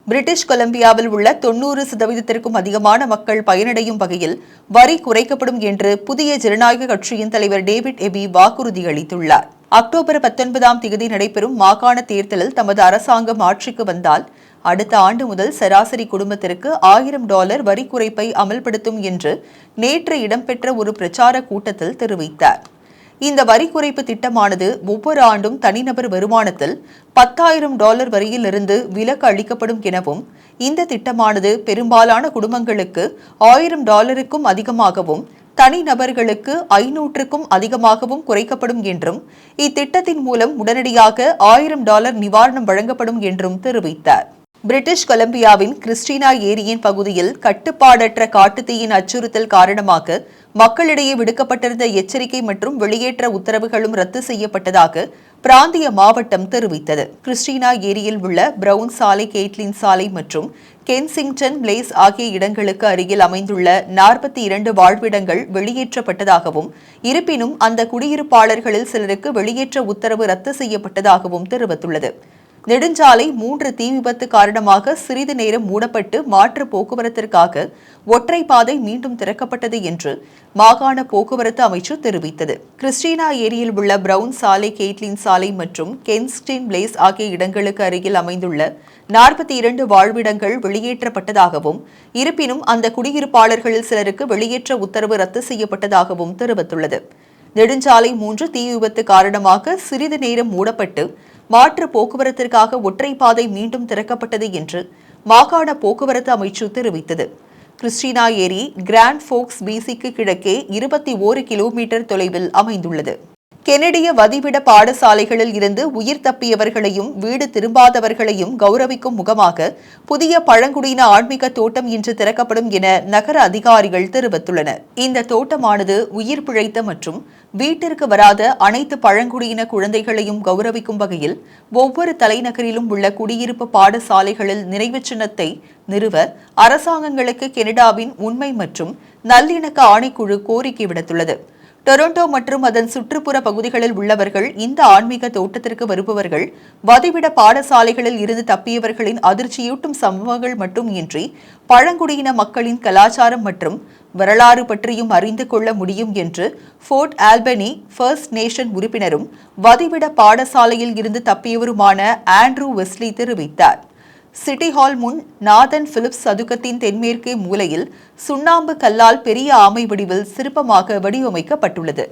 British கொலம்பியாவில் உள்ள 90% அதிகமான மக்கள் பயனடையும் வகையில் வரி குறைக்கப்படும் என்று புதிய ஜனநாயக கட்சியின் தலைவர் டேவிட் எபி வாக்குறுதி அளித்துள்ளார். அக்டோபர் 19ஆம் தேதி நடைபெறும் மாகாண தேர்தலில் தமது அரசாங்கம் ஆட்சிக்கு வந்தால் அடுத்த ஆண்டு முதல் சராசரி குடும்பத்திற்கு $1000 வரி குறைப்பை அமல்படுத்தும் என்று நேற்று இடம்பெற்ற ஒரு பிரச்சார கூட்டத்தில் தெரிவித்தார். இந்த வரி குறைப்பு திட்டமானது ஒவ்வொரு ஆண்டும் தனிநபர் வருமானத்தில் $10,000 வரியிலிருந்து விலக்கு அளிக்கப்படும் எனவும், இந்த திட்டமானது பெரும்பாலான குடும்பங்களுக்கு $1000க்கும் அதிகமாகவும், தனிநபர்களுக்கு $500க்கும் அதிகமாகவும் குறைக்கப்படும் என்றும், இத்திட்டத்தின் மூலம் உடனடியாக $1000 நிவாரணம் வழங்கப்படும் என்றும் தெரிவித்தார். பிரிட்டிஷ் கொலம்பியாவின் கிறிஸ்டினா ஏரியின் பகுதியில் கட்டுப்பாடற்ற காட்டுத்தீயின் அச்சுறுத்தல் காரணமாக மக்களிடையே விடுக்கப்பட்டிருந்த எச்சரிக்கை மற்றும் வெளியேற்ற உத்தரவுகளும் ரத்து செய்யப்பட்டதாக பிராந்திய மாவட்டம் தெரிவித்தது. கிறிஸ்டினா ஏரியில் உள்ள பிரவுன் சாலை, கேட்லின் சாலை மற்றும் கென்சிங்டன் பிளேஸ் ஆகிய இடங்களுக்கு அருகில் அமைந்துள்ள 42 வாழ்விடங்கள் வெளியேற்றப்பட்டதாகவும், இருப்பினும் அந்த குடியிருப்பாளர்களில் சிலருக்கு வெளியேற்ற உத்தரவு ரத்து செய்யப்பட்டதாகவும் தெரிவித்துள்ளது. நெடுஞ்சாலை 3 தீ விபத்து காரணமாக சிறிது நேரம் மூடப்பட்டு மாற்று போக்குவரத்திற்காக ஒற்றை பாதை மீண்டும் திறக்கப்பட்டது என்று மாகாண போக்குவரத்து அமைச்சு தெரிவித்தது. கிறிஸ்டினா ஏரியில் உள்ள பிரவுன் சாலை, கேட்லின் சாலை மற்றும் கென்ஸ்டின் பிளேஸ் ஆகிய இடங்களுக்கு அருகில் அமைந்துள்ள 42 வாழ்விடங்கள் வெளியேற்றப்பட்டதாகவும், இருப்பினும் அந்த குடியிருப்பாளர்களில் சிலருக்கு வெளியேற்ற உத்தரவு ரத்து செய்யப்பட்டதாகவும் தெரிவித்துள்ளது. நெடுஞ்சாலை 3 தீ விபத்து காரணமாக சிறிது நேரம் மூடப்பட்டு மாற்று போக்குவரத்திற்காக ஒற்றை பாதை மீண்டும் திறக்கப்பட்டது என்று மாகாண போக்குவரத்து அமைச்சு தெரிவித்தது. கிறிஸ்டினா ஏரி கிராண்ட் ஃபோக்ஸ் பிசிக்கு கிழக்கே 21 கிலோமீட்டர் தொலைவில் அமைந்துள்ளது. கெனடிய வதிவிட பாடசாலைகளில் இருந்து உயிர் தப்பியவர்களையும் வீடு திரும்பாதவர்களையும் கௌரவிக்கும் முகமாக புதிய பழங்குடியின ஆன்மீக தோட்டம் இன்று திறக்கப்படும் என நகர அதிகாரிகள் தெரிவித்துள்ளனர். இந்த தோட்டமானது உயிர் பிழைத்த மற்றும் வீட்டிற்கு வராத அனைத்து பழங்குடியின குழந்தைகளையும் கௌரவிக்கும் வகையில் ஒவ்வொரு தலைநகரிலும் உள்ள குடியிருப்பு பாடசாலைகளில் நினைவு சின்னத்தை நிறுவ அரசாங்கங்களுக்கு கெனடாவின் உண்மை மற்றும் நல்லிணக்க ஆணைக்குழு கோரிக்கை விடுத்துள்ளது. டொரண்டோ மற்றும் அதன் சுற்றுப்புற பகுதிகளில் உள்ளவர்கள் இந்த ஆன்மீக தோட்டத்திற்கு வருபவர்கள் வதிவிட பாடசாலைகளில் இருந்து தப்பியவர்களின் அதிர்ச்சியூட்டும் சம்பவங்கள் மட்டும் இன்றி பழங்குடியின மக்களின் கலாச்சாரம் மற்றும் வரலாறு பற்றியும் அறிந்து கொள்ள முடியும் என்று ஃபோர்ட் ஆல்பனி ஃபர்ஸ்ட் நேஷன் உறுப்பினரும் வதிவிட பாடசாலையில் இருந்து தப்பியவருமான ஆண்ட்ரூ வெஸ்லி தெரிவித்தார். சிட்டி ஹால் முன் நாதன் பிலிப்ஸ் சதுக்கத்தின் தென்மேற்கே மூலையில் சுண்ணாம்பு கல்லால் பெரிய ஆமை வடிவில் சிற்பமாக வடிவமைக்கப்பட்டுள்ளது.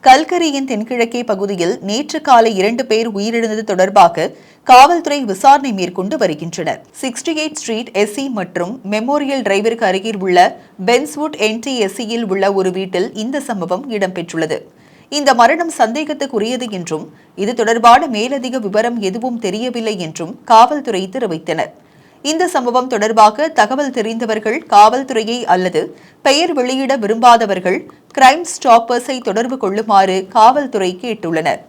கல்கரியின் தென்கிழக்கே பகுதியில் நேற்று காலை 2 பேர் உயிரிழந்தது தொடர்பாக காவல்துறை விசாரணை மேற்கொண்டு வருகின்றனர். 68 ஸ்ட்ரீட் எஸ்சி மற்றும் மெமோரியல் டிரைவிற்கு அருகில் உள்ள பென்ஸ்வுட் NTSCயில் உள்ள ஒரு வீட்டில் இந்த சம்பவம் இடம்பெற்றுள்ளது. இந்த மரணம் சந்தேகத்துக்குரியது என்றும் இது தொடர்பான மேலதிக விவரம் எதுவும் தெரியவில்லை என்றும் காவல்துறை தெரிவித்தனர். இந்த சம்பவம் தொடர்பாக தகவல் தெரிந்தவர்கள் காவல்துறையை அல்லது பெயர் வெளியிட விரும்பாதவர்கள் கிரைம் ஸ்டாப்பர்ஸை தொடர்பு கொள்ளுமாறு காவல்துறை கேட்டுள்ளனர்.